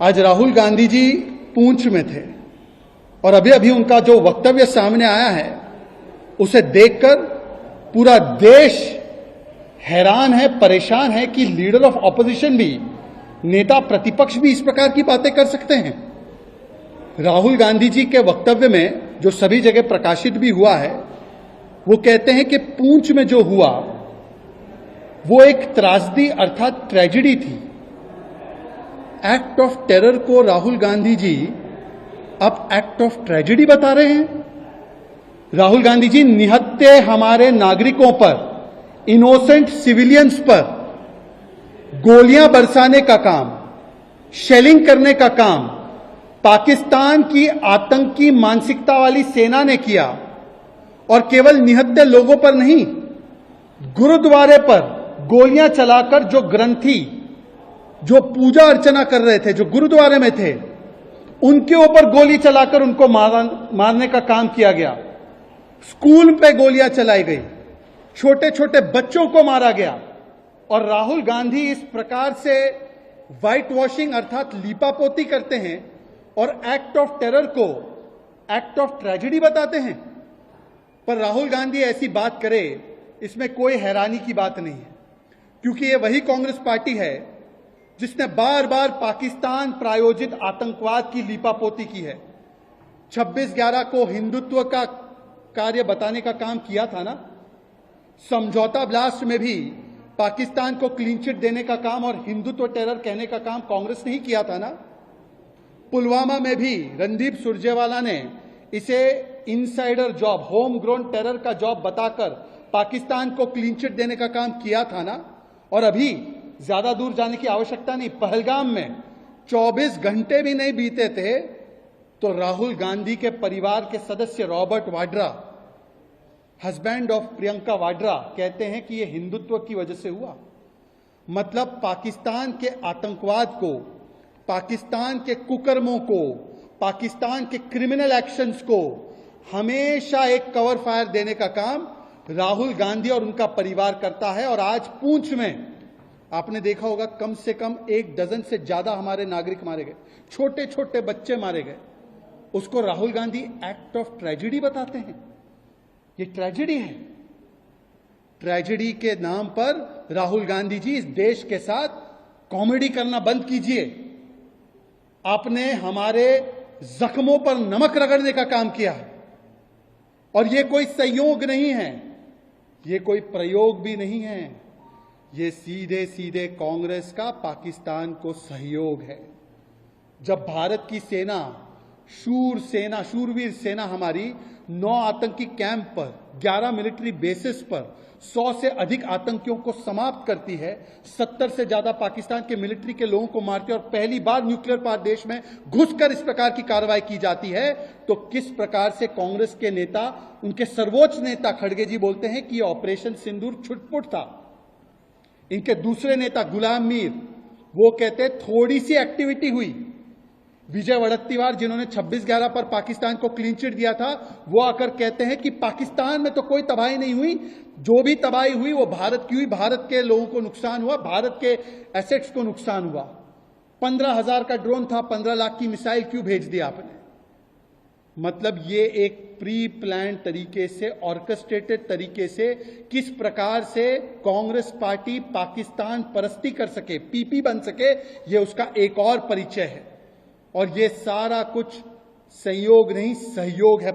आज राहुल गांधी जी पूंछ में थे और अभी अभी उनका जो वक्तव्य सामने आया है उसे देखकर पूरा देश हैरान है, परेशान है कि लीडर ऑफ ऑपोजिशन भी, नेता प्रतिपक्ष भी इस प्रकार की बातें कर सकते हैं। राहुल गांधी जी के वक्तव्य में जो सभी जगह प्रकाशित भी हुआ है, वो कहते हैं कि पूंछ में जो हुआ वो एक त्रासदी अर्थात ट्रेजेडी थी। एक्ट ऑफ टेरर को राहुल गांधी जी अब एक्ट ऑफ ट्रेजेडी बता रहे हैं। राहुल गांधी जी निहत्थे हमारे नागरिकों पर, इनोसेंट सिविलियंस पर गोलियां बरसाने का काम, शेलिंग करने का काम पाकिस्तान की आतंकी मानसिकता वाली सेना ने किया। और केवल निहत्थे लोगों पर नहीं, गुरुद्वारे पर गोलियां चलाकर जो ग्रंथी, जो पूजा अर्चना कर रहे थे, जो गुरुद्वारे में थे, उनके ऊपर गोली चलाकर उनको मारने का काम किया गया। स्कूल पे गोलियां चलाई गई, छोटे छोटे बच्चों को मारा गया। और राहुल गांधी इस प्रकार से व्हाइट वॉशिंग अर्थात लीपापोती करते हैं और एक्ट ऑफ टेरर को एक्ट ऑफ ट्रेजेडी बताते हैं। पर राहुल गांधी ऐसी बात करे, इसमें कोई हैरानी की बात नहीं है, क्योंकि ये वही कांग्रेस पार्टी है जिसने बार बार पाकिस्तान प्रायोजित आतंकवाद की लीपापोती की है। 26/11 को हिंदुत्व का कार्य बताने का काम किया था ना। समझौता ब्लास्ट में भी पाकिस्तान को क्लीन चिट देने का काम और हिंदुत्व टेरर कहने का काम कांग्रेस ने ही किया था ना। पुलवामा में भी रणदीप सुरजेवाला ने इसे insider job, home grown terror का जॉब बताकर पाकिस्तान को क्लीन चिट देने का काम किया था ना। और अभी ज्यादा दूर जाने की आवश्यकता नहीं, पहलगाम में 24 घंटे भी नहीं बीते थे तो राहुल गांधी के परिवार के सदस्य Robert Vadra, husband of Priyanka Vadra, कहते हैं कि यह हिंदुत्व की वजह से हुआ। मतलब पाकिस्तान के आतंकवाद को, पाकिस्तान के कुकर्मों को, पाकिस्तान के क्रिमिनल एक्शंस को हमेशा एक कवर फायर देने का काम राहुल गांधी और उनका परिवार करता है। और आज पूंछ में आपने देखा होगा कम से कम 1 डजन से ज्यादा हमारे नागरिक मारे गए, छोटे छोटे बच्चे मारे गए। उसको Rahul Gandhi act of tragedy बताते हैं। ये ट्रेजेडी है। ट्रेजेडी के नाम पर राहुल गांधी जी इस देश के साथ कॉमेडी करना बंद कीजिए। आपने हमारे जख्मों पर नमक रगड़ने का काम किया है। और यह कोई संयोग नहीं है, यह कोई प्रयोग भी नहीं है, ये सीधे सीधे कांग्रेस का पाकिस्तान को सहयोग है। जब भारत की सेना, शूरवीर सेना हमारी 9 आतंकी कैंप पर, 11 मिलिट्री बेसिस पर 100 से अधिक आतंकियों को समाप्त करती है, 70 से ज्यादा पाकिस्तान के मिलिट्री के लोगों को मारती है और पहली बार न्यूक्लियर पावर देश में घुसकर इस प्रकार की कार्रवाई की जाती है, तो किस प्रकार से कांग्रेस के नेता, उनके सर्वोच्च नेता खड़गे जी बोलते हैं कि यह ऑपरेशन सिंदूर छुटपुट था। इनके दूसरे नेता गुलाम मीर, वो कहते थोड़ी सी एक्टिविटी हुई। विजय वड़त्तीवार, जिन्होंने 26/11 पर पाकिस्तान को क्लीन चिट दिया था, वो आकर कहते हैं कि पाकिस्तान में तो कोई तबाही नहीं हुई, जो भी तबाही हुई वो भारत की हुई, भारत के लोगों को नुकसान हुआ, भारत के एसेट्स को नुकसान हुआ। 15,000 का ड्रोन था, 15 लाख की मिसाइल क्यों भेज दिया आपने? मतलब ये एक प्री प्लान तरीके से, ऑर्केस्ट्रेटेड तरीके से किस प्रकार से कांग्रेस पार्टी पाकिस्तान परस्ती कर सके, पीपी बन सके, ये उसका एक और परिचय है। और ये सारा कुछ संयोग नहीं, सहयोग है।